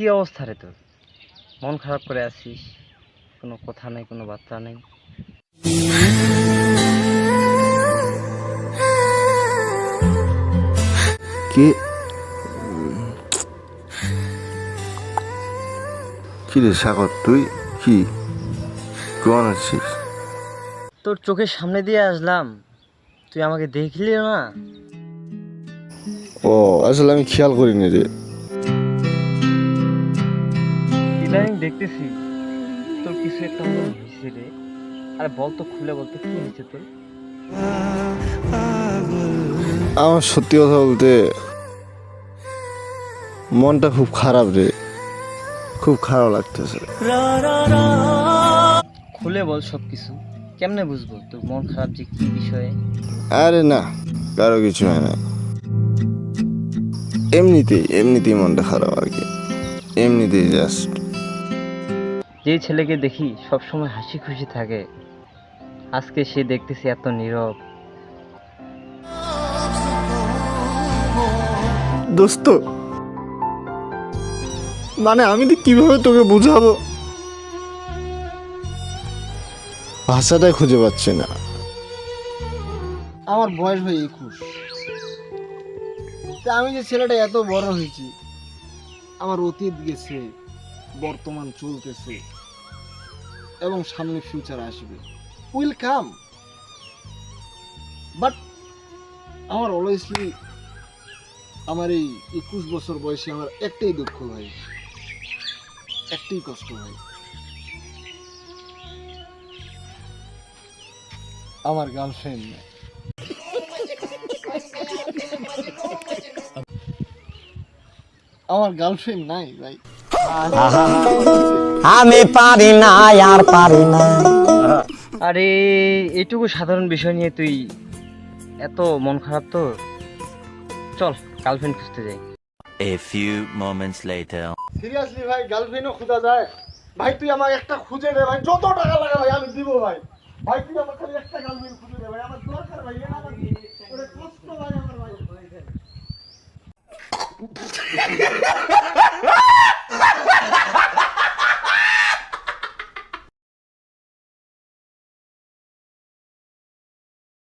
কি অবস্থা রে তোর? মন খারাপ করে আছিস, কোনো কথা নাই, কোনো বার্তা নেই। কি কি রে সাগর, তুই কি কেমন আছিস? তোর চোখের সামনে দিয়ে আসলাম, তুই আমাকে দেখলি না? ও আসলে আমি খেয়াল করিনি রে। ইদানিং দেখতেছি তোর কিছু একটা মনে হয়েছে রে। আরে বল তো, খুলে বল তো, কি হয়েছে তোর? আমার সত্যি কথা বলতে মনটা খুব খারাপ রে, খুব খারাপ লাগতেছে। খুলে বল সব কিছু। কেমনে বুঝবো তোর মন খারাপ যে কি বিষয়ে? আরে না, কারো কিছু হয় না, এমনিতেই মনটা খারাপ আর কি, এমনিতেই জাস্ট। যে ছেলেকে দেখি সবসময় হাসি খুশি থাকে, আজকে সে দেখতেছি এত নীরব। দোস্ত, মানে আমি তো কিভাবে তোকে বুঝাবো, ভাষাটাই খুঁজে পাচ্ছি না। আমার বয়স ভাই 21। তা আমি যে ছেলেটা এত বড় হয়েছি, আমার অতীত গেছে, বর্তমান চলতেছে এবং সামনে ফিউচার আসবে, উইল কাম। বাট আমার অলওয়েজলি আমার এই 21 বছর বয়সে আমার একটাই দুঃখ ভাই, একটাই কষ্ট ভাই, আমার গার্লফ্রেন্ড নেই। আমার গার্লফ্রেন্ড নাই ভাই। আমি পারি না, আর পারি না। আরে এইটুকু সাধারণ বিষয় নিয়ে তুই এত মন খারাপ তোর? চল গার্লফ্রেন্ড খুঁজতে যাই। A few moments later. Seriously ভাই, গার্লফ্রেন্ডও খোঁজা যায় ভাই? তুই আমার একটা খুঁজে দে ভাই, যত টাকা লাগে ভাই আমি দিব ভাই। ভাই তুই আমার খালি একটা গার্লফ্রেন্ড খুঁজে দে ভাই, আমার দরকার ভাই, আমার ওরে কষ্ট ভাই আমার ভাই।